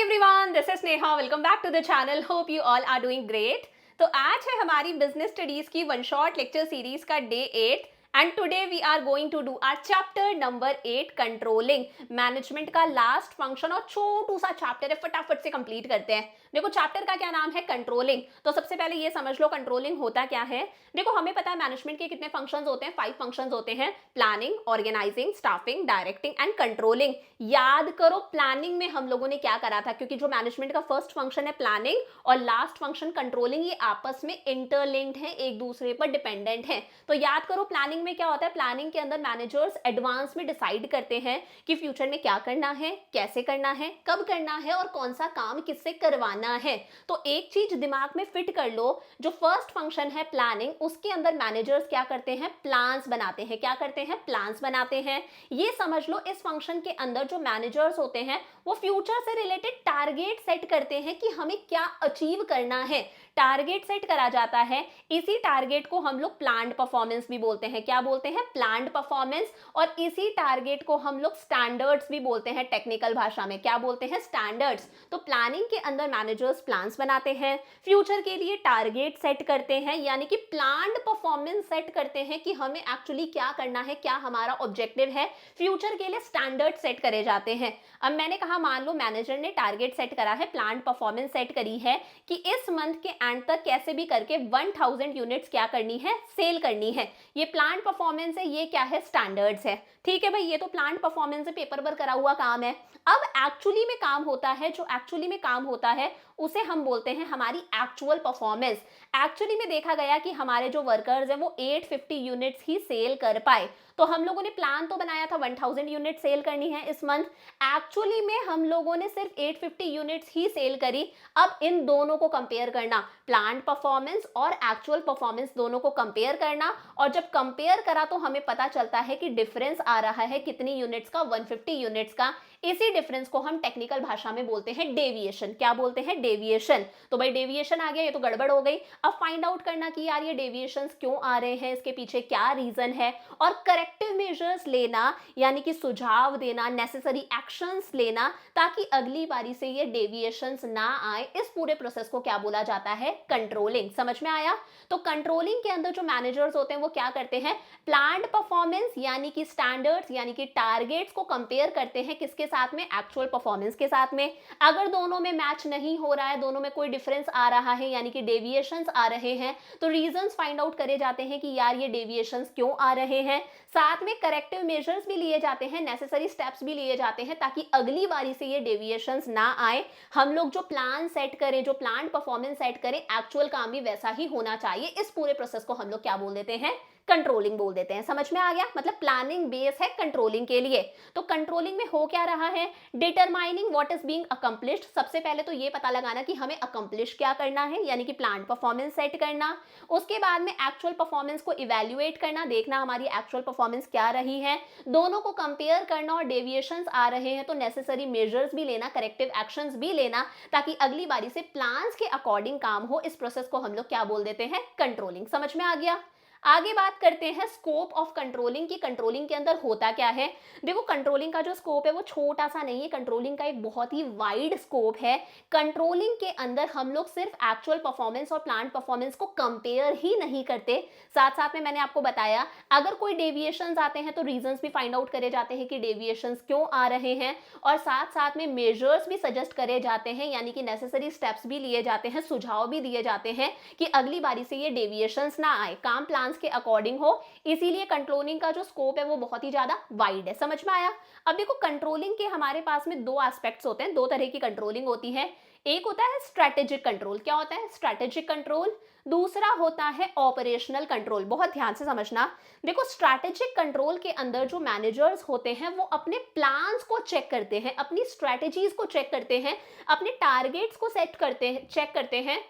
Everyone, this is Neha. Welcome back to the channel. Hope you all are doing great. तो आज है हमारी business studies की one shot lecture series का day 8 and today we are going to do our chapter number 8 controlling. Management का last function और छोटू सा चैप्टर है, फटाफट से कंप्लीट करते हैं। देखो चैप्टर का क्या नाम है, कंट्रोलिंग। तो सबसे पहले ये समझ लो कंट्रोलिंग होता क्या है। देखो हमें पता है मैनेजमेंट के कितने फंक्शंस होते हैं, 5 फंक्शंस होते हैं। Planning, organising, staffing, directing and controlling. याद करो प्लानिंग में हम लोगों ने क्या करा था, क्योंकि जो मैनेजमेंट का फर्स्ट फंक्शन है प्लानिंग और लास्ट फंक्शन कंट्रोलिंग, ये आपस में इंटरलिंक्ड है, एक दूसरे पर डिपेंडेंट है। तो याद करो प्लानिंग में क्या होता है, प्लानिंग के अंदर मैनेजर्स एडवांस में डिसाइड करते हैं कि फ्यूचर में क्या करना है, कैसे करना है, कब करना है और कौन सा काम किससे करवाना है। तो एक चीज दिमाग में फिट कर लो, जो फर्स्ट फंक्शन है प्लानिंग, उसके अंदर मैनेजर्स क्या करते हैं, प्लान्स बनाते हैं। क्या करते हैं, प्लान्स बनाते हैं। ये समझ लो इस फंक्शन के अंदर जो मैनेजर्स होते हैं वो फ्यूचर से रिलेटेड टारगेट सेट करते हैं कि हमें क्या अचीव करना है। टारगेट सेट करा जाता है, इसी टारगेट को हम लोग प्लान्ड परफॉर्मेंस भी बोलते हैं। क्या बोलते हैं, प्लान्ड परफॉर्मेंस। और इसी टारगेट को हम लोग स्टैंडर्ड्स भी बोलते हैं टेक्निकल भाषा में। क्या बोलते हैं, स्टैंडर्ड्स। तो प्लानिंग के अंदर मैनेजर्स प्लान्स बनाते हैं, फ्यूचर के लिए टारगेट सेट करते हैं, यानी कि प्लान्ड परफॉर्मेंस सेट करते हैं कि हमें एक्चुअली क्या करना है, क्या हमारा ऑब्जेक्टिव है। फ्यूचर के लिए स्टैंडर्ड सेट करे जाते हैं। अब मैंने कहा मान लो मैनेजर ने टारगेट सेट करा है, प्लान्ड परफॉर्मेंस सेट करी है कि इस मंथ के एंड तक कैसे भी करके 1000 यूनिट्स क्या करनी है, सेल करनी है। ये प्लान्ड परफॉर्मेंस है, ये क्या है, स्टैंडर्ड्स है। ठीक है भाई, ये तो प्लान्ड परफॉर्मेंस से पेपर पर करा हुआ काम है। अब एक्चुअली में काम होता है, जो एक्चुअली में काम होता है उसे हम बोलते हैं हमारी एक्चुअल परफॉर्मेंस। एक्चुअली में देखा गया कि हमारे जो वर्कर्स हैं वो 850 यूनिट्स ही सेल कर पाए। तो हम लोगों ने प्लान तो बनाया था 1000 यूनिट सेल करनी है इस मंथ, एक्चुअली में हम लोगों ने सिर्फ 850 यूनिट्स ही सेल करी। अब इन दोनों को कंपेयर करना, प्लान परफॉर्मेंस और एक्चुअल परफॉर्मेंस दोनों को कंपेयर करना। और जब कंपेयर करा तो हमें पता चलता है कि डिफरेंस आ रहा है कितनी यूनिट्स का, 150 यूनिट्स का। इसी डिफरेंस को हम टेक्निकल भाषा में बोलते हैं डेविएशन। क्या बोलते हैं, डेविएशन। तो भाई डेविएशन आ गया, ये तो गड़बड़ हो गई। अब फाइंड आउट करना कि यार ये डेविएशंस क्यों आ रहे हैं, इसके पीछे क्या रीजन है, और करेक्टिव मेजर्स लेना, यानी कि सुझाव देना, नेसेसरी एक्शंस लेना, ताकि अगली बारी से ये डेविएशंस ना आए। इस पूरे प्रोसेस को क्या बोला जाता है, कंट्रोलिंग। समझ में आया। तो कंट्रोलिंग के अंदर जो मैनेजर्स होते हैं वो क्या करते हैं, प्लान्ड परफॉर्मेंस यानी कि स्टैंडर्ड्स यानी कि टारगेट्स को कंपेयर करते हैं किसके साथ में, एक्चुअल परफॉर्मेंस के साथ में। अगर दोनों में मैच नहीं हो रहा है, दोनों में कोई डिफरेंस आ रहा है, यानी कि डेविएशंस आ रहे हैं, तो रीजंस फाइंड आउट करे जाते हैं कि यार ये डेविएशंस क्यों आ रहे हैं। साथ में करेक्टिव मेजर्स भी लिए जाते हैं, नेसेसरी स्टेप्स भी लिए जाते हैं, ताकि अगली बारी से ये डेविएशंस ना आए। हम लोग जो प्लान सेट करें, जो प्लान परफॉर्मेंस सेट करें, एक्चुअल काम भी वैसा ही होना चाहिए। इस पूरे प्रोसेस को हम लोग क्या बोल देते हैं, कंट्रोलिंग बोल देते हैं। समझ में आ गया, मतलब प्लानिंग बेस है कंट्रोलिंग के लिए। तो कंट्रोलिंग में हो क्या रहा है, determining what is being accomplished. सबसे पहले तो ये पता लगाना कि हमें अकम्प्लिश क्या करना है, यानी कि प्लान परफॉर्मेंस सेट करना। उसके बाद में एक्चुअल परफॉर्मेंस को इवेल्युएट करना, देखना हमारी एक्चुअल परफॉर्मेंस क्या रही है, दोनों को कंपेयर करना, और डेविएशंस आ रहे हैं तो नेसेसरी मेजर्स भी लेना, करेक्टिव एक्शंस भी लेना, ताकि अगली बारी से प्लान्स के अकॉर्डिंग काम हो। इस प्रोसेस को हम लोग क्या बोल देते हैं, कंट्रोलिंग। समझ में आ गया। आगे बात करते हैं स्कोप ऑफ कंट्रोलिंग की, कंट्रोलिंग के अंदर होता क्या है। देखो कंट्रोलिंग का जो स्कोप है वो छोटा सा नहीं है, कंट्रोलिंग का एक बहुत ही वाइड स्कोप है। कंट्रोलिंग के अंदर हम लोग सिर्फ एक्चुअल परफॉर्मेंस और प्लान परफॉर्मेंस को कंपेयर ही नहीं करते, साथ साथ में मैंने आपको बताया अगर कोई डेविएशंस आते हैं तो रीजंस भी फाइंड आउट करे जाते हैं कि डेविएशंस क्यों आ रहे हैं, और साथ साथ में मेजर्स भी सजेस्ट करे जाते हैं, यानी कि नेसेसरी स्टेप्स भी लिए जाते हैं, सुझाव भी दिए जाते हैं कि अगली बारी से ये डेविएशंस ना आए, काम प्लान के अकॉर्डिंग हो। इसीलिए कंट्रोलिंग का जो स्कोप है वो बहुत ही ज्यादा वाइड है। समझ में आया। अब देखो कंट्रोलिंग के हमारे पास में दो एस्पेक्ट्स होते हैं, दो तरह की कंट्रोलिंग होती है। एक होता है स्ट्रेटेजिक कंट्रोल। क्या होता है, स्ट्रेटेजिक कंट्रोल। दूसरा होता है ऑपरेशनल कंट्रोल। बहुत ध्यान से समझना। देखो स्ट्रेटेजिक कंट्रोल के अंदर जो मैनेजर्स होते हैं वो अपने प्लान्स को चेक करते हैं, अपनी स्ट्रेटेजीज को चेक करते हैं, अपने टारगेट्स को सेट करते हैं, चेक करते हैं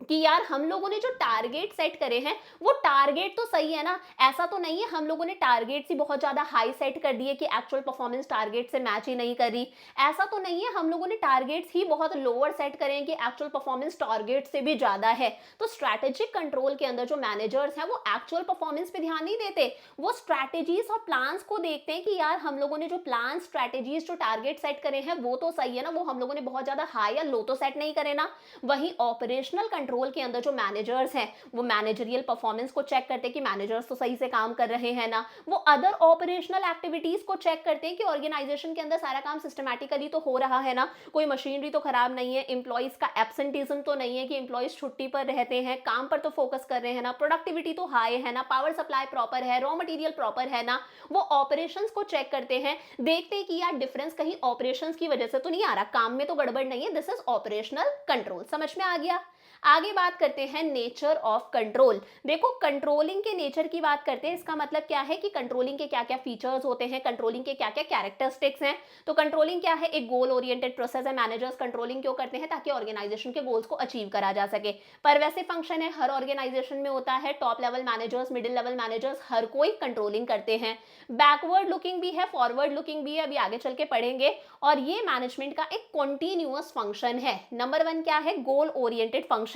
कि यार हम लोगों ने जो टारगेट सेट करे हैं वो टारगेट तो सही है ना, ऐसा तो नहीं है हम लोगों ने टारगेट्स ही बहुत ज्यादा हाई सेट कर दिए कि एक्चुअल परफॉर्मेंस टारगेट से मैच ही नहीं कर रही। ऐसा तो नहीं है हम लोगों ने टारगेट्स ही बहुत लोअर सेट करे हैं कि एक्चुअल परफॉर्मेंस टारगेट से भी ज्यादा है। तो स्ट्रैटेजिक कंट्रोल के अंदर जो मैनेजर्स हैं वो एक्चुअल परफॉर्मेंस पे ध्यान नहीं देते, वो स्ट्रैटेजीज और प्लान्स को देखते हैं कि यार हम लोगों ने जो प्लान स्ट्रैटेजीज जो टारगेट सेट करे हैं वो तो सही है ना, वो हम लोगों ने बहुत ज्यादा हाई या लो तो सेट नहीं करे ना। वहीं ऑपरेशनल कंट्रोल के अंदर जो मैनेजर्स हैं वो मैनेजरियल परफॉर्मेंस को चेक करते हैं कि मैनेजर्स तो सही से काम कर रहे हैं ना। वो अदर ऑपरेशनल एक्टिविटीज को चेक करते हैं कि ऑर्गेनाइजेशन के अंदर सारा काम सिस्टमैटिकली तो हो रहा है ना, कोई मशीनरी तो खराब नहीं है, इंप्लॉइज का एब्सेंटिज्म तो नहीं है कि इंप्लॉइज छुट्टी पर रहते हैं, काम पर तो फोकस कर रहे हैं ना, प्रोडक्टिविटी तो हाई है ना, पावर सप्लाई प्रॉपर है, रॉ मटेरियल प्रॉपर है ना। वो ऑपरेशंस को चेक करते हैं, देखते हैं कि यार डिफरेंस कहीं ऑपरेशंस की वजह से तो नहीं आ रहा, काम में तो गड़बड़ नहीं है। This is operational control. समझ में आ गया। आगे बात करते हैं नेचर ऑफ कंट्रोल। देखो कंट्रोलिंग के नेचर की बात करते हैं, इसका मतलब क्या है कि कंट्रोलिंग के क्या क्या फीचर्स होते हैं, कंट्रोलिंग के क्या क्या कैरेक्टरिस्टिक्स हैं। तो कंट्रोलिंग क्या है, एक गोल ओरिएंटेड प्रोसेस है। मैनेजर्स कंट्रोलिंग क्यों करते हैं, ताकि ऑर्गेनाइजेशन के गोल्स को अचीव करा जा सके। पर वैसे फंक्शन है, हर ऑर्गेनाइजेशन में होता है, top level managers, middle level managers, हर कोई कंट्रोलिंग करते हैं। बैकवर्ड लुकिंग भी है, फॉरवर्ड लुकिंग भी है, अभी आगे चल के पढ़ेंगे। और ये मैनेजमेंट का एक कॉन्टिन्यूअस फंक्शन है। नंबर 1 क्या है, गोल ओरिएंटेड फंक्शन।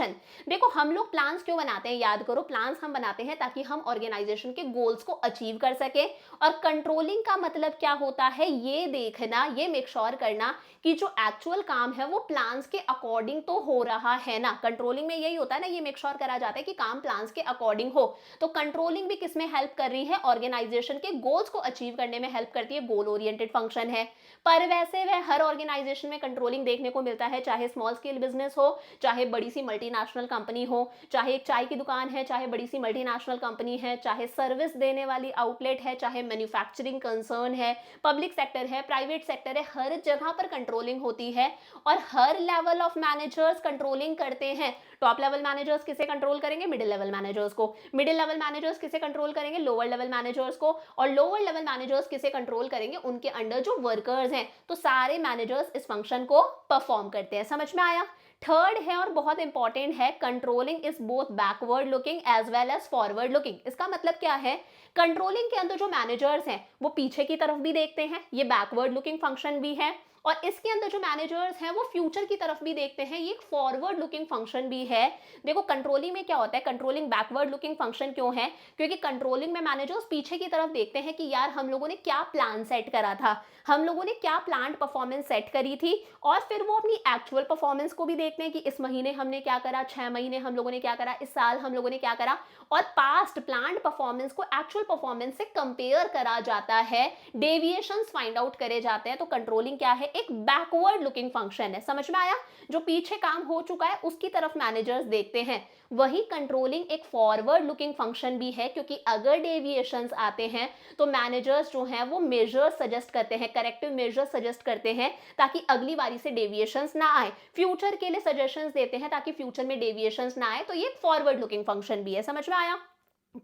देखो हम लोग प्लान्स क्यों बनाते हैं, याद करो, प्लान्स हम बनाते हैं ताकि हम ऑर्गेनाइजेशन के गोल्स को अचीव कर सके। और कंट्रोलिंग का मतलब क्या होता है, ये देखना, ये मेक श्योर करना कि जो एक्चुअल काम है वो प्लान्स के अकॉर्डिंग तो हो रहा है ना। कंट्रोलिंग में यही होता है ना, ये मेक श्योर करा जाता है कि काम प्लान्स के अकॉर्डिंग हो। तो कंट्रोलिंग भी किसमें हेल्प कर रही है, ऑर्गेनाइजेशन के गोल्स को अचीव करने में हेल्प करती है, गोल ओरिएंटेड फंक्शन है। पर वैसे वह हर ऑर्गेनाइजेशन में कंट्रोलिंग देखने को मिलता है, चाहे स्मॉल स्केल बिजनेस हो, चाहे बड़ी सी मल्टीनेशनल कंपनी हो, चाहे एक चाय की दुकान है, चाहे बड़ी सी मल्टीनेशनल कंपनी है, चाहे सर्विस देने वाली आउटलेट है, चाहे मैन्युफैक्चरिंग कंसर्न है, पब्लिक सेक्टर है, प्राइवेट सेक्टर है, हर जगह पर कंट्रोलिंग होती है। और हर लेवल ऑफ मैनेजर्स कंट्रोलिंग करते हैं। टॉप लेवल मैनेजर्स किसे कंट्रोल करेंगे, मिडिल लेवल मैनेजर्स को। मिडिल लेवल मैनेजर्स किसे कंट्रोल करेंगे, लोअर लेवल मैनेजर्स को। और लोअर लेवल मैनेजर्स किसे कंट्रोल करेंगे, उनके अंडर जो वर्कर्स हैं। तो सारे मैनेजर्स इस फंक्शन को परफॉर्म करते हैं। समझ में आया। थर्ड है और बहुत इंपॉर्टेंट है, controlling is both backward looking as well as forward looking. इसका मतलब क्या है, कंट्रोलिंग के अंदर जो मैनेजर्स हैं वो पीछे की तरफ भी देखते हैं, ये बैकवर्ड लुकिंग फंक्शन भी है। और इसके अंदर जो मैनेजर्स हैं वो फ्यूचर की तरफ भी देखते हैं, ये एक फॉरवर्ड लुकिंग फंक्शन भी है। देखो कंट्रोलिंग में क्या होता है, कंट्रोलिंग बैकवर्ड लुकिंग फंक्शन क्यों है, क्योंकि कंट्रोलिंग में मैनेजर्स पीछे की तरफ देखते हैं कि यार हम लोगों ने क्या प्लान सेट करा था, हम लोगों ने क्या प्लान परफॉर्मेंस सेट करी थी। और फिर वो अपनी एक्चुअल परफॉर्मेंस को भी देखते हैं कि इस महीने हमने क्या करा, 6 महीने हम लोगों ने क्या करा, इस साल हम लोगों ने क्या करा। और पास्ट प्लान परफॉर्मेंस को एक्चुअल परफॉर्मेंस से कंपेयर करा जाता है, डेविएशंस फाइंड आउट करे जाते हैं। तो कंट्रोलिंग क्या है, एक बैकवर्ड लुकिंग फंक्शन है। समझ में आया। जो पीछे काम हो चुका है उसकी तरफ मैनेजर्स देखते हैं। वही कंट्रोलिंग एक फॉरवर्ड लुकिंग फंक्शन भी है, क्योंकि अगर डेविएशंस आते हैं तो मैनेजर्स जो हैं वो मेजर्स सजेस्ट करते हैं, करेक्टिव मेजर्स सजेस्ट करते हैं, ताकि अगली बारी से डेविएशंस ना आए। फ्यूचर के लिए सजेशंस देते हैं ताकि फ्यूचर में डेविएशंस ना आए। तो ये फॉरवर्ड लुकिंग फंक्शन भी है। समझ में आया।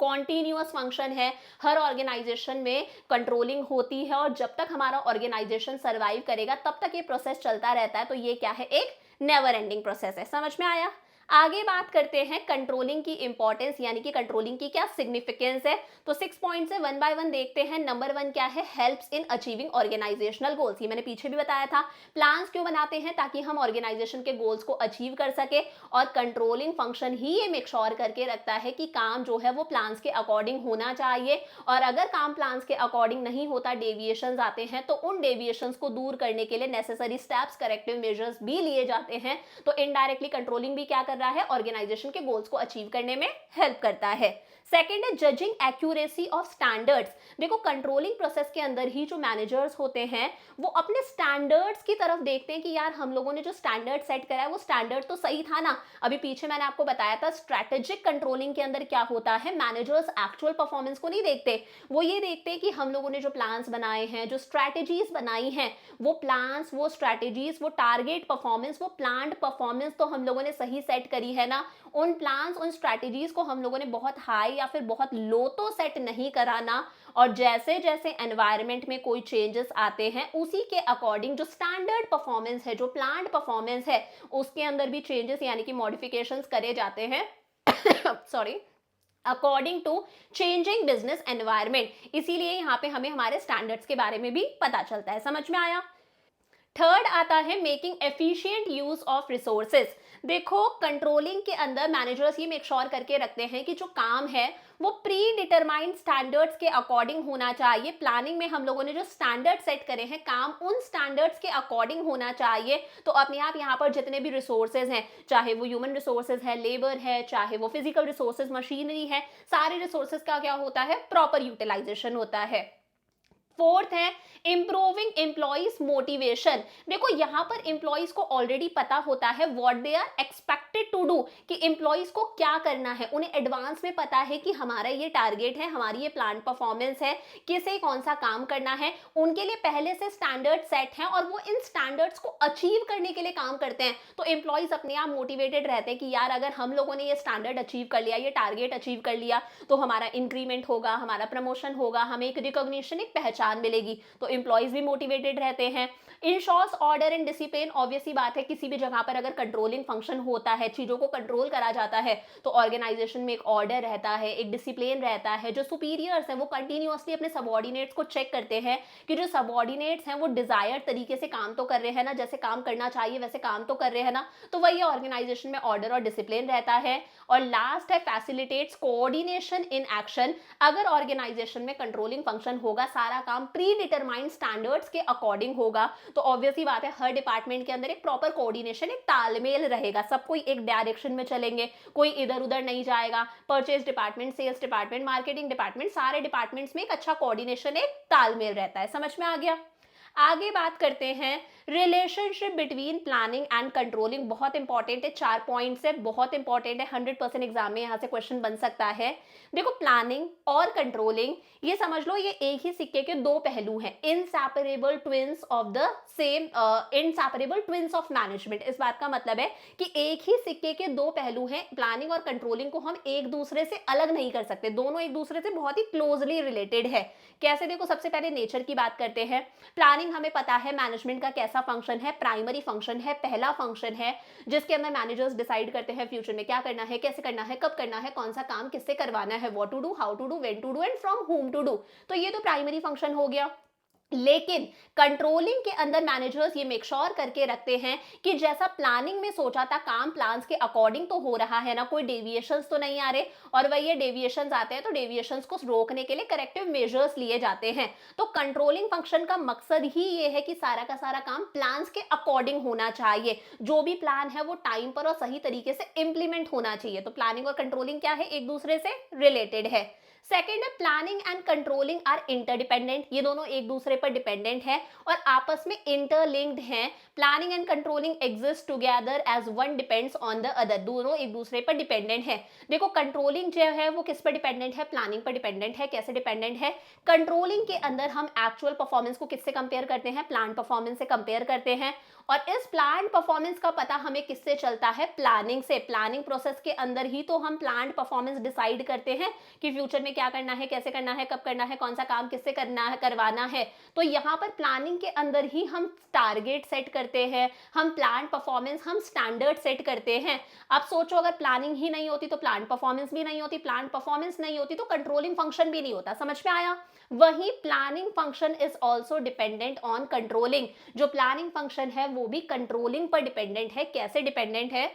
कॉन्टिन्यूअस फंक्शन है, हर ऑर्गेनाइजेशन में कंट्रोलिंग होती है, और जब तक हमारा ऑर्गेनाइजेशन सर्वाइव करेगा तब तक ये प्रोसेस चलता रहता है। तो ये क्या है, एक नेवर एंडिंग प्रोसेस है। समझ में आया। आगे बात करते हैं कंट्रोलिंग की इंपॉर्टेंस, यानी कि कंट्रोलिंग की क्या सिग्निफिकेंस है। तो 6 पॉइंट से 1 बाय 1 देखते हैं। नंबर 1 क्या है, helps in achieving organisational goals. ये मैंने पीछे भी बताया था, प्लान्स क्यों बनाते हैं, ताकि हम ऑर्गेनाइजेशन के गोल्स को अचीव कर सके। और कंट्रोलिंग फंक्शन ही ये मेक श्योर करके रखता है कि काम जो है वो प्लान्स के अकॉर्डिंग होना चाहिए। और अगर काम प्लान्स के अकॉर्डिंग नहीं होता, डेविएशंस आते हैं, तो उन डेविएशंस को दूर करने के लिए नेसेसरी स्टेप्स, करेक्टिव मेजर्स भी लिए जाते हैं। तो इनडायरेक्टली कंट्रोलिंग भी क्या कर रहा है, ऑर्गेनाइजेशन के गोल्स को अचीव करने में हेल्प करता है। सेकेंड है जजिंग एक्यूरेसी ऑफ स्टैंडर्ड्स। देखो कंट्रोलिंग प्रोसेस के अंदर ही जो मैनेजर्स होते हैं वो अपने स्टैंडर्ड्स की तरफ देखते हैं कि यार हम लोगों ने जो स्टैंडर्ड सेट करा है वो स्टैंडर्ड तो सही था ना। अभी पीछे मैंने आपको बताया था स्ट्रैटेजिक कंट्रोलिंग के अंदर क्या होता है, मैनेजर्स एक्चुअल परफॉर्मेंस को नहीं देखते, वो ये देखते हैं कि हम लोगों ने जो प्लान्स बनाए हैं, जो स्ट्रैटेजीज बनाई हैं, वो प्लान्स, वो स्ट्रैटेजीज, वो टारगेट परफॉर्मेंस, वो प्लान्ड परफॉर्मेंस तो हम लोगों ने सही सेट करी है ना, उन प्लान्स उन स्ट्रैटेजीज को हम लोगों ने बहुत हाई या फिर बहुत लो तो सेट नहीं कराना, और जैसे जैसे एनवायरनमेंट में कोई चेंजेस आते हैं उसी के अकॉर्डिंग जो स्टैंडर्ड परफॉर्मेंस है, जो प्लान्ड परफॉर्मेंस है, उसके अंदर भी चेंजेस यानी कि मॉडिफिकेशंस करे जाते हैं sorry, according to changing business environment. इसीलिए यहाँ पे हमें हमारे स्टैंडर्ड्स के बारे में भी पता चलता है। समझ में आया? थर्ड आता है making efficient use of resources. देखो, कंट्रोलिंग के अंदर मैनेजर्स ये मेक श्योर करके रखते हैं कि जो काम है वो प्री डिटरमाइंड स्टैंडर्ड्स के अकॉर्डिंग होना चाहिए। प्लानिंग में हम लोगों ने जो स्टैंडर्ड सेट करे हैं, काम उन स्टैंडर्ड्स के अकॉर्डिंग होना चाहिए। तो अपने आप यहाँ पर जितने भी रिसोर्सेज हैं, चाहे वो ह्यूमन रिसोर्सेज है, लेबर है, चाहे वो फिजिकल रिसोर्सेज, मशीनरी है, सारे रिसोर्सेज का क्या होता है? प्रॉपर यूटिलाइजेशन होता है। फोर्थ है इंप्रूविंग एम्प्लॉइज मोटिवेशन। देखो, यहां पर एम्प्लॉइज को ऑलरेडी पता होता है what they are expected to do, कि एम्प्लॉइज को क्या करना है। उन्हें एडवांस में पता है कि हमारा ये टारगेट है, हमारी ये प्लान परफॉर्मेंस है, किसे कौन सा काम करना है। उनके लिए पहले से स्टैंडर्ड सेट है और वो इन स्टैंडर्ड्स को अचीव करने के लिए काम करते हैं। तो एम्प्लॉइज अपने आप मोटिवेटेड रहते हैं कि यार, अगर हम लोगों ने ये स्टैंडर्ड अचीव कर लिया, ये टारगेट अचीव कर लिया, तो हमारा इंक्रीमेंट होगा, हमारा प्रमोशन होगा, हमें एक रिकॉग्निशन, एक पहचान मिलेगी। तो एम्प्लॉइज भी मोटिवेटेड रहते हैं। Ensures order and discipline. Obvious सी बात है, किसी भी जगह पर अगर कंट्रोलिंग फंक्शन होता है, चीजों को कंट्रोल करा जाता है, तो ऑर्गेनाइजेशन में एक ऑर्डर रहता है, एक डिसिप्लिन रहता है। जो सुपीरियर्स हैं वो कंटिन्यूअसली अपने सबॉर्डिनेट्स को चेक करते हैं कि जो सबॉर्डिनेट्स हैं वो डिजायर्ड तरीके से काम तो कर रहे हैं ना, जैसे काम करना चाहिए वैसे काम तो कर रहे हैं ना। तो वही ऑर्गेनाइजेशन में ऑर्डर और डिसिप्लिन रहता है। और लास्ट है फैसिलिटेट्स कोऑर्डिनेशन इन एक्शन। अगर ऑर्गेनाइजेशन में कंट्रोलिंग फंक्शन होगा, सारा काम प्री डिटरमाइंड स्टैंडर्ड्स के अकॉर्डिंग होगा, तो ऑब्वियस ही बात है हर डिपार्टमेंट के अंदर एक प्रॉपर कोऑर्डिनेशन, एक तालमेल रहेगा। सब कोई एक डायरेक्शन में चलेंगे, कोई इधर उधर नहीं जाएगा। Purchase department, sales department, marketing department, सारे डिपार्टमेंट्स में एक अच्छा कोऑर्डिनेशन, एक तालमेल रहता है। समझ में आ गया? आगे बात करते हैं relationship between planning and controlling. बहुत इंपॉर्टेंट है, 4 पॉइंट्स है, बहुत इंपॉर्टेंट है, 100% एग्जाम में यहाँ से क्वेश्चन बन सकता है। देखो, प्लानिंग और कंट्रोलिंग, ये समझ लो ये एक ही सिक्के के दो पहलू हैं। Inseparable twins of the same, inseparable twins of management. इस बात का मतलब है कि एक ही सिक्के के दो पहलू हैं। प्लानिंग और कंट्रोलिंग को हम एक दूसरे से अलग नहीं कर सकते, दोनों एक दूसरे से बहुत ही क्लोजली रिलेटेड है। कैसे? देखो, सबसे पहले नेचर की बात करते हैं। प्लानिंग हमें पता है मैनेजमेंट का कैसा फंक्शन है, प्राइमरी फंक्शन है, पहला फंक्शन है, जिसके अंदर मैनेजर्स डिसाइड करते हैं फ्यूचर में क्या करना है, कैसे करना है, कब करना है, कौन सा काम किससे करवाना है, what to do, how to do, when to do and from whom to do. तो ये तो प्राइमरी फंक्शन हो गया। लेकिन कंट्रोलिंग के अंदर मैनेजर्स ये मेक श्योर करके रखते हैं कि जैसा प्लानिंग में सोचा था, काम प्लान्स के अकॉर्डिंग तो हो रहा है ना, कोई डेविएशंस तो नहीं आ रहे। और वही ये डेविएशंस आते हैं तो डेविएशंस को रोकने के लिए करेक्टिव मेजर्स लिए जाते हैं। तो कंट्रोलिंग फंक्शन का मकसद ही ये है कि सारा का सारा काम प्लान्स के अकॉर्डिंग होना चाहिए। जो भी प्लान है वो टाइम पर और सही तरीके से इंप्लीमेंट होना चाहिए। तो प्लानिंग और कंट्रोलिंग क्या है? एक दूसरे से रिलेटेड है। सेकेंड है planning and controlling are interdependent. ये दोनों एक दूसरे पर डिपेंडेंट है और आपस में इंटरलिंक्ड हैं। Planning and controlling exist together as one depends on the other. दोनों एक दूसरे पर डिपेंडेंट है। देखो, कंट्रोलिंग जो है वो किस पर डिपेंडेंट है? प्लानिंग पर डिपेंडेंट है। कैसे डिपेंडेंट है? कंट्रोलिंग के अंदर हम एक्चुअल परफॉर्मेंस को किससे कंपेयर करते हैं? प्लान परफॉर्मेंस से कंपेयर करते हैं। और इस प्लान परफॉर्मेंस का पता हमें किससे चलता है? प्लानिंग से। प्लानिंग प्रोसेस के अंदर ही तो हम प्लान परफॉर्मेंस डिसाइड करते हैं कि फ्यूचर में क्या करना है, कैसे करना है, कब करना है, कौन सा काम किससे करना है, करवाना है। तो यहाँ पर प्लानिंग के अंदर ही हम टारगेट सेट करते हैं, हम प्लान परफॉर्मेंस, हम स्टैंडर्ड सेट करते हैं। अब सोचो, अगर प्लानिंग ही नहीं होती तो प्लान परफॉर्मेंस भी नहीं होती, प्लान परफॉर्मेंस नहीं होती तो कंट्रोलिंग फंक्शन भी नहीं होता। समझ में आया? वही planning function is also dependent on controlling. जो प्लानिंग फंक्शन है वो भी कंट्रोलिंग पर डिपेंडेंट है। कैसे डिपेंडेंट है?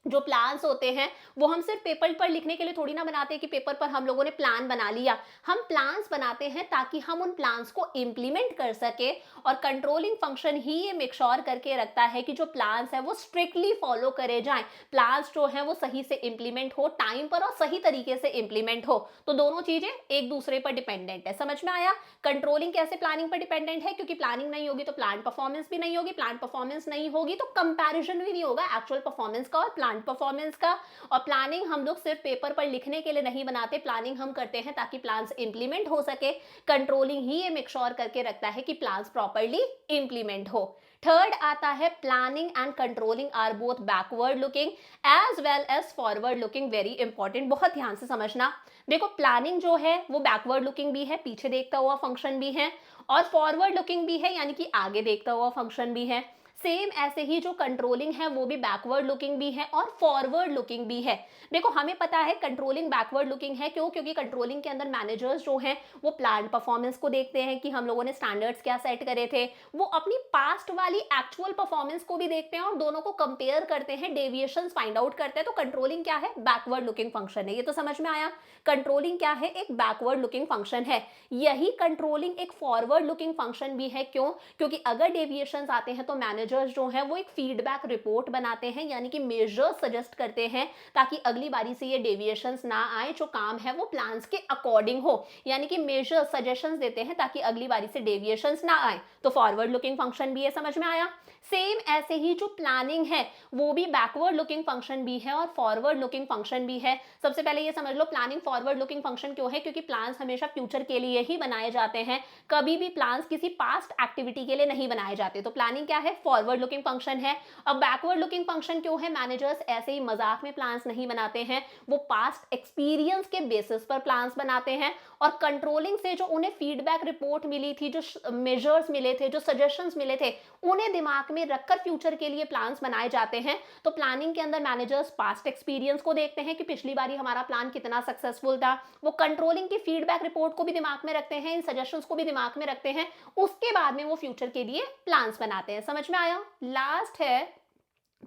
जो प्लान्स होते हैं वो हम सिर्फ पेपर पर लिखने के लिए थोड़ी ना बनाते हैं कि पेपर पर हम लोगों ने प्लान बना लिया। हम प्लान्स बनाते हैं ताकि हम उन प्लान्स को इंप्लीमेंट कर सके। और कंट्रोलिंग फंक्शन ही ये मेक श्योर करके रखता है कि जो प्लान्स है वो स्ट्रिक्टली फॉलो करे जाएं। प्लान्स जो है वो सही से इंप्लीमेंट हो, टाइम पर और सही तरीके से इंप्लीमेंट हो। तो दोनों चीजें एक दूसरे पर डिपेंडेंट है। समझ में आया? कंट्रोलिंग कैसे प्लानिंग पर डिपेंडेंट है? क्योंकि प्लानिंग नहीं होगी तो प्लान परफॉर्मेंस भी नहीं होगी, प्लान परफॉर्मेंस नहीं होगी तो कंपैरिजन भी नहीं होगा एक्चुअल परफॉर्मेंस का और प्लान प्लान परफॉर्मेंस का। और प्लानिंग हम लोग सिर्फ पेपर पर लिखने के लिए नहीं बनाते, प्लानिंग हम करते हैं ताकि प्लान्स इंप्लीमेंट हो सके। कंट्रोलिंग ही ये मेक श्योर करके रखता है कि प्लान्स प्रॉपरली इंप्लीमेंट हो। थर्ड आता है planning and controlling are both backward looking as well as forward looking. Very important, बहुत ध्यान से समझना। देखो प्लानिंग जो है वो बैकवर्ड लुकिंग भी है, पीछे देखता हुआ फंक्शन भी है, और फॉरवर्ड लुकिंग भी है, यानी कि आगे देखता हुआ फंक्शन भी है। सेम ऐसे ही जो कंट्रोलिंग है वो भी बैकवर्ड लुकिंग भी है और फॉरवर्ड लुकिंग भी है। देखो हमें पता है कंट्रोलिंग बैकवर्ड लुकिंग है, क्यों? क्योंकि कंट्रोलिंग के अंदर मैनेजर्स जो हैं वो प्लान परफॉर्मेंस को देखते हैं कि हम लोगों ने स्टैंडर्ड्स क्या सेट करे थे, वो अपनी पास्ट वाली एक्चुअल परफॉर्मेंस को भी देखते हैं और दोनों को कंपेयर करते हैं, डेविएशंस फाइंड आउट करते हैं। तो कंट्रोलिंग क्या है? बैकवर्ड लुकिंग फंक्शन है। ये तो समझ में आया। कंट्रोलिंग क्या है? एक बैकवर्ड लुकिंग फंक्शन है। यही कंट्रोलिंग एक फॉरवर्ड लुकिंग फंक्शन भी है। क्यों? क्योंकि अगर डेविएशंस आते हैं तो मैनेजर्स जो हैं वो एक फीडबैक रिपोर्ट बनाते हैं, यानी कि मेजर्स सजेस्ट करते हैं ताकि अगली बारी से ये डेविएशंस ना आए, जो काम है वो प्लान्स के अकॉर्डिंग हो, यानी कि मेजर्स सजेशंस देते हैं ताकि अगली बारी से डेविएशंस ना आए। तो फॉरवर्ड लुकिंग फंक्शन भी है, समझ में आया। सेम ऐसे ही जो प्लानिंग है वो भी बैकवर्ड लुकिंग फंक्शन भी है और फॉरवर्ड लुकिंग फंक्शन भी है। सबसे पहले ये समझ लो प्लानिंग फॉरवर्ड लुकिंग फंक्शन क्यों है? क्योंकि प्लान्स हमेशा फ्यूचर के लिए ही बनाए जाते हैं, कभी भी प्लान्स किसी पास्ट एक्टिविटी के लिए नहीं बनाए जाते। तो प्लानिंग क्या है? फॉरवर्ड लुकिंग फंक्शन है। अब बैकवर्ड लुकिंग फंक्शन क्यों है? मैनेजर्स ऐसे ही मजाक में प्लान्स नहीं बनाते हैं, वो पास्ट एक्सपीरियंस के बेसिस पर प्लान्स बनाते हैं। और कंट्रोलिंग से जो उन्हें फीडबैक रिपोर्ट मिली थी, जो मेजर्स मिले थे, जो सजेशंस मिले थे, उन्हें दिमाग में रखकर फ्यूचर के लिए प्लान्स बनाए जाते हैं। तो प्लानिंग के अंदर मैनेजर्स पास्ट एक्सपीरियंस को देखते हैं कि पिछली बारी हमारा प्लान कितना सक्सेसफुल था, वो कंट्रोलिंग की फीडबैक रिपोर्ट को भी दिमाग में रखते हैं, इन सजेशंस को भी दिमाग में रखते हैं, उसके बाद में वो फ्यूचर के लिए प्लान्स बनाते हैं। समझ में आया? लास्ट है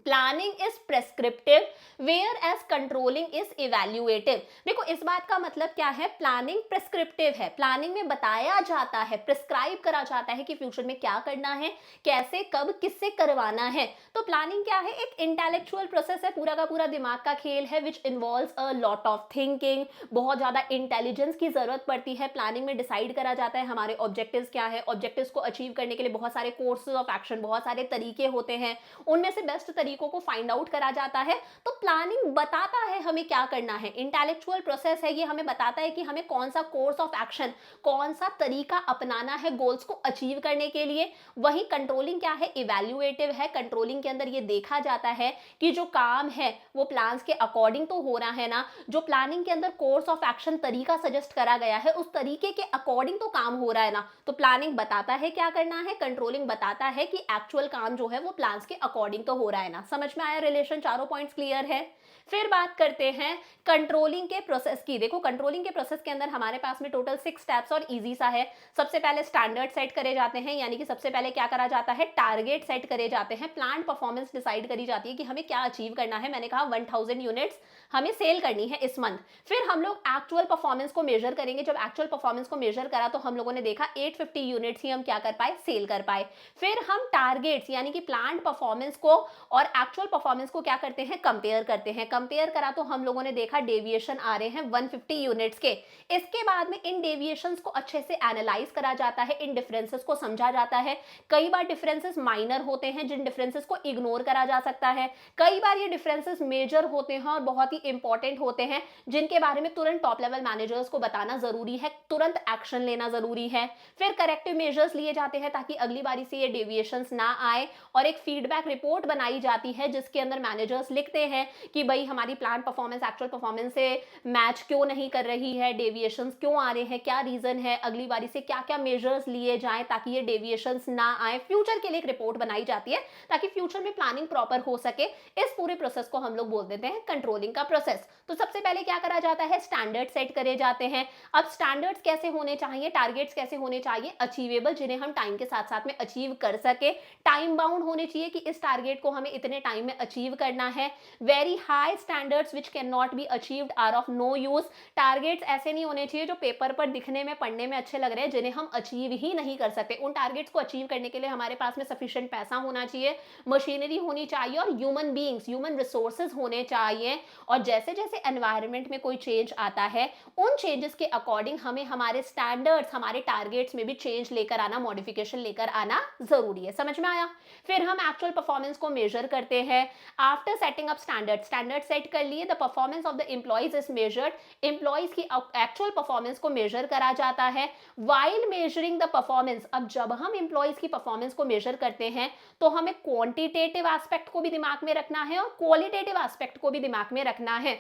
planning is prescriptive whereas controlling is evaluative. देखो इस बात का मतलब क्या है? प्लानिंग प्रेस्क्रिप्टिव है, प्लानिंग में बताया जाता है, प्रिस्क्राइब करा जाता है कि फ्यूचर में क्या करना है, कैसे, कब, किससे करवाना है। तो प्लानिंग क्या है? एक इंटेलेक्चुअल प्रोसेस है, पूरा का पूरा दिमाग का खेल है, which involves a lot of thinking. बहुत ज्यादा इंटेलिजेंस की जरूरत पड़ती है। प्लानिंग में डिसाइड करा जाता है हमारे ऑब्जेक्टिव्स क्या है, ऑब्जेक्टिव्स को अचीव करने के लिए बहुत सारे कोर्सेज ऑफ एक्शन, बहुत सारे तरीके होते हैं, उनमें से बेस्ट तरीकों को फाइंड आउट करा जाता है। तो प्लानिंग बताता है हमें क्या करना है, इंटेलेक्चुअल प्रोसेस है ये, हमें बताता है कि हमें कौन सा कोर्स ऑफ एक्शन, कौन सा तरीका अपनाना है गोल्स को अचीव करने के लिए। वही कंट्रोलिंग क्या है? इवैल्यूएटिव है। कंट्रोलिंग के अंदर ये देखा जाता है कि जो काम है वो प्लान्स के अकॉर्डिंग तो हो रहा है ना, जो प्लानिंग के अंदर कोर्स ऑफ एक्शन तरीका सजेस्ट करा गया है उस तरीके के अकॉर्डिंग तो काम हो रहा है ना। तो प्लानिंग बताता है क्या करना है, कंट्रोलिंग बताता है कि एक्चुअल काम जो है वो प्लान्स के अकॉर्डिंग तो हो रहा है ना। समझ में आया रिलेशन? चारों पॉइंट्स क्लियर है। फिर बात करते हैं कंट्रोलिंग के प्रोसेस की। देखो कंट्रोलिंग के प्रोसेस के अंदर हमारे पास में टोटल 6 स्टेप्स और इजी सा है। सबसे पहले स्टैंडर्ड सेट करे जाते हैं, यानी कि सबसे पहले क्या करा जाता है? टारगेट सेट करे जाते हैं, प्लान परफॉर्मेंस डिसाइड करी जाती है कि हमें क्या अचीव करना है। मैंने कहा 1000 यूनिट्स हमें सेल करनी है इस मंथ। फिर हम लोग एक्चुअल परफॉर्मेंस को मेजर करेंगे। जब एक्चुअल परफॉर्मेंस को मेजर करा तो हम लोगों ने देखा 850 यूनिट्स ही हम क्या कर पाए? सेल कर पाए। फिर हम टारगेट्स यानी कि प्लान परफॉर्मेंस को और एक्चुअल परफॉर्मेंस को क्या करते हैं? कंपेयर करते हैं। कंपेयर करा तो हम लोगों ने देखा डेविएशन आ रहे हैं 150 यूनिट्स के। इसके बाद में इन डेविएशंस को अच्छे से एनालाइज करा जाता है, इन डिफरेंसेस को समझा जाता है। कई बार डिफरेंसेस माइनर होते हैं जिन डिफरेंसेस को इग्नोर करा जा सकता है, कई बार ये डिफरेंसेस मेजर होते हैं और बहुत ही इंपॉर्टेंट होते हैं जिनके बारे में तुरंत टॉप लेवल मैनेजर्स को बताना जरूरी है, तुरंत एक्शन लेना जरूरी है। फिर करेक्टिव मेजर्स लिए जाते हैं ताकि अगली बारी से ये डेविएशंस ना आए, और एक फीडबैक रिपोर्ट बनाई जाती है जिसके अंदर मैनेजर्स लिखते हैं कि भाई हमारी प्लान परफॉर्मेंस एक्चुअल परफॉर्मेंस से मैच क्यों नहीं कर रही है, डेविएशंस क्यों आ रहे हैं, क्या रीजन है, अगली बारी से क्या क्या मेजर्स लिए जाएं ताकि ये डेविएशंस ना आए। फ्यूचर के लिए एक रिपोर्ट बनाई जाती है ताकि फ्यूचर में प्लानिंग प्रॉपर हो सके। इस पूरे प्रोसेस को हम लोग बोल देते हैं कंट्रोलिंग का प्रोसेस। तो सबसे पहले क्या करा जाता है? स्टैंडर्ड सेट करे जाते हैं। अब स्टैंडर्ड्स कैसे होने चाहिए, टारगेट्स कैसे होने चाहिए? अचीवेबल, जिन्हें हम टाइम के साथ साथ में अचीव कर सके। टाइम बाउंड होने चाहिए कि इस टारगेट को हमें इतने टाइम में अचीव करना है। Very high standards which can not be achieved are of no use. Targets ऐसे नहीं होने चाहिए जो पेपर पर दिखने में, पढ़ने में अच्छे लग रहे हैं, जिन्हें हम अचीव ही नहीं कर सकते। उन टारगेट्स को अचीव करने के लिए हमारे पास में सफिशिएंट पैसा होना चाहिए, मशीनरी होनी चाहिए और ह्यूमन बीइंग्स, ह्यूमन रिसोर्सेज होने चाहिए। और जैसे जैसे एनवायरनमेंट में कोई चेंज आता है, उन चेंजेस के अकॉर्डिंग हमें हमारे स्टैंडर्ड्स, हमारे टारगेट्स में भी चेंज लेकर आना, मॉडिफिकेशन लेकर आना जरूरी है। समझ में आया? फिर हम एक्चुअल परफॉर्मेंस को मेजर करते हैं। After setting up standard set कर लिए, the performance of the employees is measured, employees की एक्चुअल परफॉर्मेंस को मेजर करा जाता है। वाइल मेजरिंग द परफॉर्मेंस, अब जब हम एम्प्लॉइज की परफॉर्मेंस को मेजर करते हैं तो हमें क्वांटिटेटिव एस्पेक्ट को भी दिमाग में रखना है और क्वालिटेटिव एस्पेक्ट को भी दिमाग में रखना है।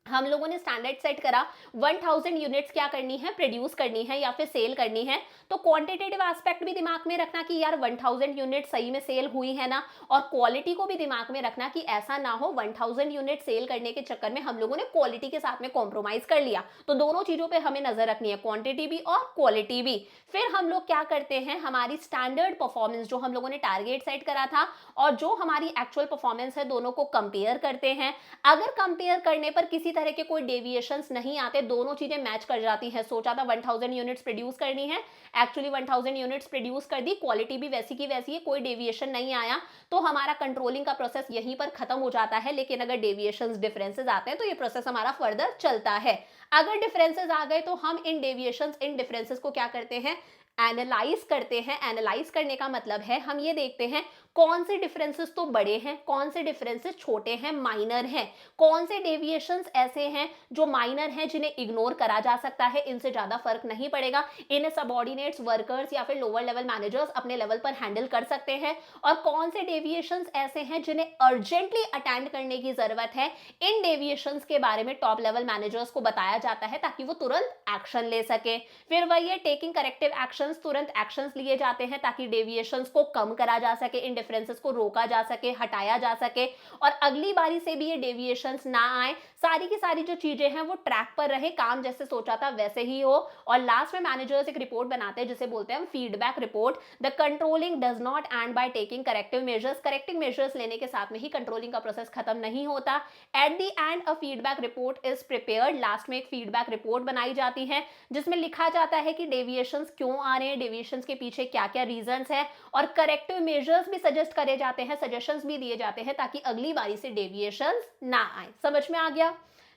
हम लोगों ने स्टैंडर्ड सेट करा 1000 यूनिट्स क्या करनी है, प्रोड्यूस करनी है या फिर सेल करनी है, तो क्वांटिटेटिव एस्पेक्ट भी दिमाग में रखना कि यार 1000 यूनिट सही में सेल हुई है ना, और क्वालिटी को भी दिमाग में रखना कि ऐसा ना हो 1000 यूनिट सेल करने के चक्कर में हम लोगों ने क्वालिटी के साथ में कॉम्प्रोमाइज कर लिया। तो दोनों चीजों पे हमें नजर रखनी है, क्वांटिटी भी और क्वालिटी भी। फिर हम लोग क्या करते हैं, हमारी स्टैंडर्ड परफॉर्मेंस जो हम लोगों ने टारगेट सेट करा था और जो हमारी एक्चुअल परफॉर्मेंस है, दोनों को कंपेयर करते हैं। अगर कंपेयर करने पर किसी तरह के कोई डेविएशंस नहीं आते, दोनों चीजें मैच कर जाती हैं, सोचा था 1000 यूनिट्स प्रोड्यूस करनी है, एक्चुअली 1000 यूनिट्स प्रोड्यूस कर दी, क्वालिटी भी वैसी की वैसी है, कोई डेविएशन नहीं आया, तो हमारा कंट्रोलिंग का प्रोसेस यहीं पर खत्म हो जाता है। लेकिन अगर डेविएशंस, डिफरेंसेस आते हैं तो ये प्रोसेस हमारा फर्दर चलता है। अगर डिफरेंसेस आ गए तो हम इन डेविएशंस, इन डिफरेंसेस को क्या करते हैं, एनालाइज करते हैं। एनालाइज करने का मतलब है हम ये देखते हैं कौन से डिफरेंसेस तो बड़े हैं, कौन से डिफरेंसेस छोटे हैं, माइनर हैं, कौन से डेविएशंस ऐसे हैं जो माइनर हैं, जिन्हें इग्नोर करा जा सकता है, इनसे ज्यादा फर्क नहीं पड़ेगा, इन्हें सबऑर्डिनेट्स, वर्कर्स या फिर लोअर लेवल मैनेजर्स अपने लेवल पर हैंडल कर सकते हैं, और कौन से डेविएशंस ऐसे हैं जिन्हें अर्जेंटली अटेंड करने की जरूरत है। इन डेविएशंस के बारे में टॉप लेवल मैनेजर्स को बताया जाता है ताकि वो तुरंत एक्शन ले सके। फिर वही है टेकिंग करेक्टिव एक्शंस, तुरंत एक्शंस लिए जाते हैं ताकि डेविएशंस को कम करा जा सके, इन डिफरेंसेस को रोका जा सके, हटाया जा सके, और अगली बारी से भी ये डेविएशंस ना आए, सारी की सारी जो चीजें हैं वो ट्रैक पर रहे, काम जैसे सोचा था वैसे ही हो। और लास्ट में मैनेजर्स एक रिपोर्ट बनाते हैं जिसे बोलते हैं feedback report. The controlling does not and by taking corrective measures, corrective measures लेने के साथ में ही कंट्रोलिंग का प्रोसेस खत्म नहीं होता। At the end a feedback report is prepared, last में एक फीडबैक रिपोर्ट बनाई जाती है जिसमें लिखा जाता है कि डेविएशंस क्यों आ रहे हैं, डेविएशंस के पीछे क्या क्या रीजंस है, और करेक्टिव मेजर्स भी सजेस्ट करे जाते हैं, सजेशंस भी दिए जाते हैं ताकि अगली बारी से डेविएशंस ना आए। समझ में आ गया?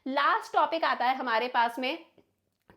लास्ट टॉपिक आता है हमारे पास में,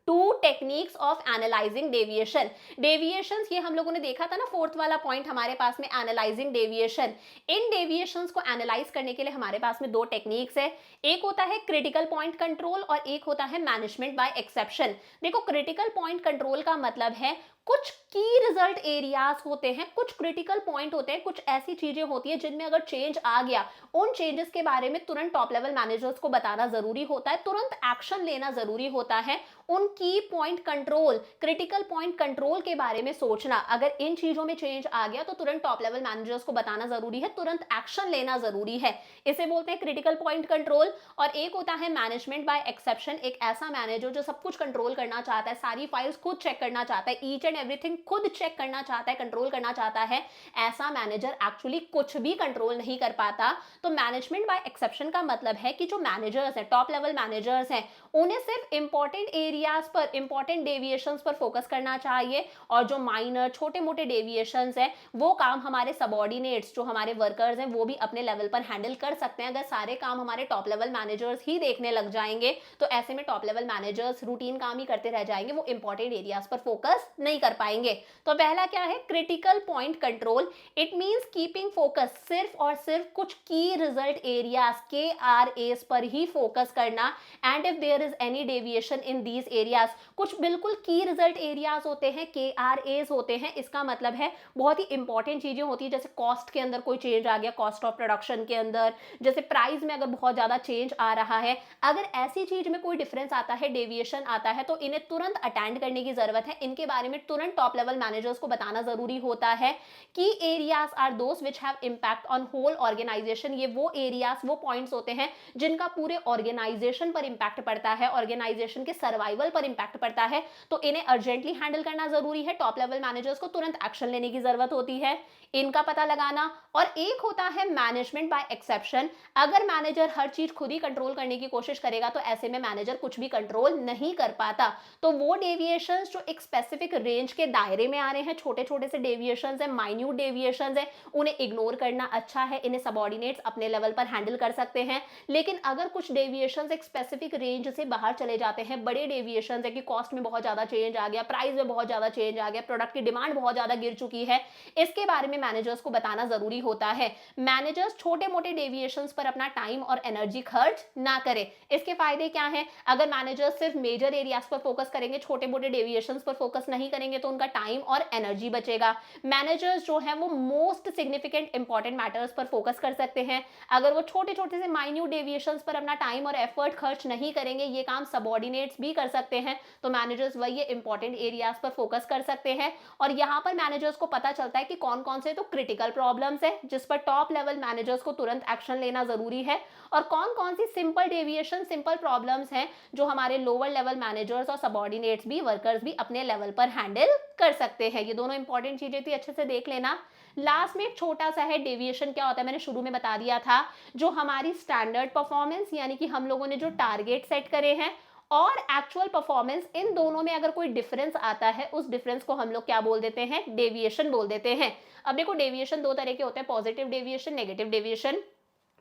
to techniques of analysing deviation. Deviations ये हम लोगों ने देखा था ना, फोर्थ वाला पॉइंट हमारे पास में, एनालाइजिंग डेविएशन। इन डेविएशंस को एनालाइज करने के लिए हमारे पास में दो टेक्निक्स है, एक होता है क्रिटिकल पॉइंट कंट्रोल और एक होता है मैनेजमेंट बाय एक्सेप्शन। देखो, क्रिटिकल पॉइंट कंट्रोल का मतलब है कुछ की रिजल्ट एरियाज होते हैं, कुछ क्रिटिकल पॉइंट होते हैं, कुछ ऐसी चीजें होती है जिनमें अगर चेंज आ गया, उन चेंजेस के बारे में तुरंत टॉप लेवल मैनेजर्स को बताना जरूरी होता है, तुरंत एक्शन लेना जरूरी होता है। उन की point control, critical point control के बारे में सोचना, अगर इन चीजों में चेंज आ गया तो तुरंत टॉप लेवल मैनेजर्स को बताना जरूरी है, तुरंत एक्शन लेना जरूरी है, इसे बोलते हैं क्रिटिकल पॉइंट कंट्रोल। और एक होता है मैनेजमेंट बाय एक्सेप्शन, एक ऐसा मैनेजर जो सब कुछ कंट्रोल करना चाहता है, सारी फाइल्स खुद चेक करना चाहता है, ईच एंड एवरीथिंग खुद चेक करना चाहता है, कंट्रोल करना चाहता है। ऐसा मैनेजर एक्चुअली कुछ भी कंट्रोल नहीं कर पाता। तो मैनेजमेंट बाय एक्सेप्शन का मतलब है कि जो मैनेजर्स हैं, टॉप लेवल मैनेजर्स हैं, उन्हें सिर्फ इंपॉर्टेंट एरियाज पर, इंपॉर्टेंट डेविएशंस पर फोकस करना चाहिए, और जो माइनर छोटे मोटे डेविएशंस हैं वो काम हमारे सबऑर्डिनेट्स, जो हमारे वर्कर्स हैं, वो भी अपने लेवल पर हैंडल कर सकते हैं। अगर सारे काम हमारे टॉप लेवल मैनेजर्स ही देखने लग जाएंगे तो ऐसे में टॉप लेवल मैनेजर्स रूटीन काम ही करते रह जाएंगे, वो इंपॉर्टेंट एरियाज पर फोकस नहीं कर पाएंगे। तो पहला क्या है, critical point control. It means keeping focus, सिर्फ और सिर्फ कुछ की रिजल्ट एरियाज, KRAs पर ही फोकस करना। And if there is any deviation in these areas, कुछ बिल्कुल की रिजल्ट एरियाज होते हैं, KRAs होते हैं, इसका मतलब है बहुत ही इंपॉर्टेंट चीजें होती है, जैसे कॉस्ट के अंदर कोई चेंज आ गया, कॉस्ट ऑफ प्रोडक्शन के अंदर, जैसे प्राइस में अगर बहुत ज्यादा चेंज आ रहा है, अगर ऐसी चीज में कोई डिफरेंस आता है, डेविएशन आता है, तो इन्हें तुरंत अटेंड करने की जरूरत है, इनके बारे में तुरंत टॉप लेवल मैनेजर्स को बताना जरूरी होता है। Key areas are those which have impact on whole organisation, ये वो एरियाज, वो पॉइंट्स होते हैं जिनका पूरे ऑर्गेनाइजेशन पर इंपैक्ट पड़ता है, ऑर्गेनाइजेशन के सर्वाइवल पर इंपैक्ट पड़ता है, तो इन्हें अर्जेंटली हैंडल करना जरूरी है, टॉप लेवल मैनेजर्स को तुरंत एक्शन लेने की जरूरत होती है, इनका पता लगाना। और एक होता है मैनेजमेंट बाय एक्सेप्शन, अगर मैनेजर हर चीज खुद ही कंट्रोल करने की कोशिश करेगा तो ऐसे में मैनेजर कुछ भी कंट्रोल नहीं कर पाता, तो वो डेविएशंस जो एक स्पेसिफिक रेंज रेंज के दायरे में आ रहे हैं, छोटे छोटे से डेविएशंस है, माइन्यूट डेविएशंस है, उन्हें इग्नोर करना अच्छा है, इन्हें सबॉर्डिनेट्स अपने लेवल पर हैंडल कर सकते हैं। लेकिन अगर कुछ डेविएशंस एक स्पेसिफिक रेंज से बाहर चले जाते हैं, बड़े डेविएशंस है कि कॉस्ट में बहुत ज़्यादा चेंज आ गया, प्राइस में बहुत ज़्यादा चेंज आ गया, प्रोडक्ट की डिमांड बहुत ज़्यादा गिर चुकी है, इसके बारे में मैनेजर्स को बताना ज़रूरी होता है। मैनेजर्स छोटे मोटे डेविएशंस पर अपना टाइम और एनर्जी खर्च ना करें। इसके फायदे क्या हैं? अगर मैनेजर्स सिर्फ मेजर एरियाज पर फोकस करेंगे, छोटे मोटे डेविएशंस पर फोकस नहीं करेंगे, तो उनका टाइम और एनर्जी बचेगा। मैनेजर्स जो है वो मोस्ट सिग्निफिकेंट इंपॉर्टेंट मैटर्स पर फोकस कर सकते हैं। अगर वो छोटे छोटे से माइन्यूट डेविएशंस पर अपना टाइम और एफर्ट खर्च नहीं करेंगे, ये काम सबॉर्डिनेट्स भी कर सकते हैं, तो मैनेजर्स वही इंपॉर्टेंट एरियाज पर फोकस कर सकते हैं। और यहाँ पर मैनेजर्स को पता चलता है कि कौन कौन से तो क्रिटिकल प्रॉब्लम्स है जिस पर टॉप लेवल मैनेजर्स को तुरंत एक्शन लेना जरूरी है, और कौन कौन सी सिंपल डेविएशन, सिंपल प्रॉब्लम्स हैं जो हमारे लोअर लेवल मैनेजर्स और सबॉर्डिनेट्स भी, वर्कर्स भी अपने लेवल पर हैंडल कर सकते हैं। ये दोनों इंपॉर्टेंट चीजें थी, अच्छे से देख लेना। लास्ट में एक छोटा सा है, डेविएशन क्या होता है मैंने शुरू में बता दिया था। जो हमारी स्टैंडर्ड परफॉर्मेंस यानी कि हम लोगों ने जो टारगेट सेट करे हैं और एक्चुअल परफॉर्मेंस, इन दोनों में अगर कोई डिफरेंस आता है, उस डिफरेंस को हम लोग क्या बोल देते हैं? डेविएशन बोल देते हैं। अब देखो, डेविएशन दो तरह के होते हैं, पॉजिटिव डेविएशन, नेगेटिव डेविएशन।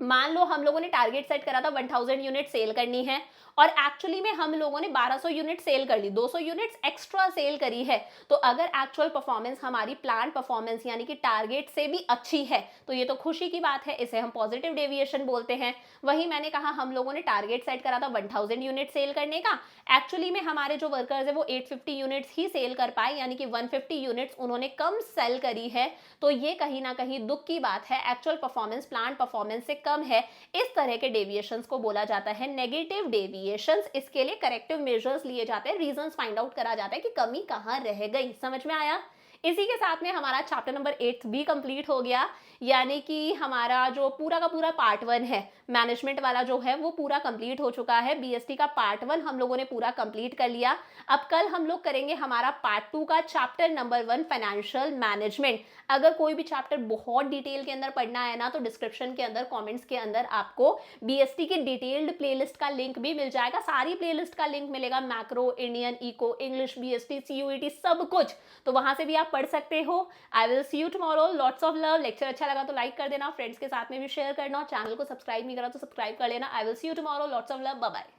मान लो हम लोगों ने टारगेट सेट करा था 1000 यूनिट सेल करनी है, और एक्चुअली में हम लोगों ने 1200 यूनिट सेल कर ली, 200 यूनिट्स एक्स्ट्रा सेल करी है। तो अगर एक्चुअल परफॉर्मेंस हमारी प्लान परफॉर्मेंस यानी कि टारगेट से भी अच्छी है, तो ये तो खुशी की बात है, इसे हम पॉजिटिव डेविएशन बोलते हैं। वही मैंने कहा, हम लोगों ने टारगेट सेट करा था 1000 यूनिट सेल करने का, एक्चुअली में हमारे जो वर्कर्स है वो 850 यूनिट्स ही सेल कर पाए, यानी कि 150 यूनिट्स उन्होंने कम सेल करी है। तो ये कहीं ना कहीं दुख की बात है, एक्चुअल परफॉर्मेंस प्लान परफॉर्मेंस से कम है। इस तरह के डेविएशंस को बोला जाता है नेगेटिव डेविएशंस। इसके लिए करेक्टिव मेजर्स लिए जाते हैं, रीजंस फाइंड आउट करा जाता है कि कमी कहां रह गई। समझ में आया? इसी के साथ में हमारा चैप्टर नंबर 8 भी कंप्लीट हो गया, यानी कि हमारा जो पूरा का पूरा पार्ट 1 है, मैनेजमेंट वाला जो है वो पूरा कंप्लीट हो चुका है। बीएसटी का पार्ट 1 हम लोगों ने पूरा कंप्लीट कर लिया। अब कल हम लोग करेंगे हमारा पार्ट 2 का चैप्टर नंबर 1, फाइनेंशियल मैनेजमेंट। अगर कोई भी चैप्टर बहुत डिटेल के अंदर पढ़ना है ना, तो डिस्क्रिप्शन के अंदर, कमेंट्स के अंदर आपको बीएसटी की डिटेल्ड प्लेलिस्ट का लिंक भी मिल जाएगा। सारी प्लेलिस्ट का लिंक मिलेगा, macro, Indian, eco, English, BST, CUET, सब कुछ। तो वहां से भी आप पढ़ सकते हो। आई will see you tomorrow. Lots of love. Lecture अच्छा लगा तो लाइक कर देना, फ्रेंड्स के साथ में भी शेयर करना, और चैनल को सब्सक्राइब नहीं करा तो सब्सक्राइब कर लेना। I will see you tomorrow. Lots of love. Bye bye.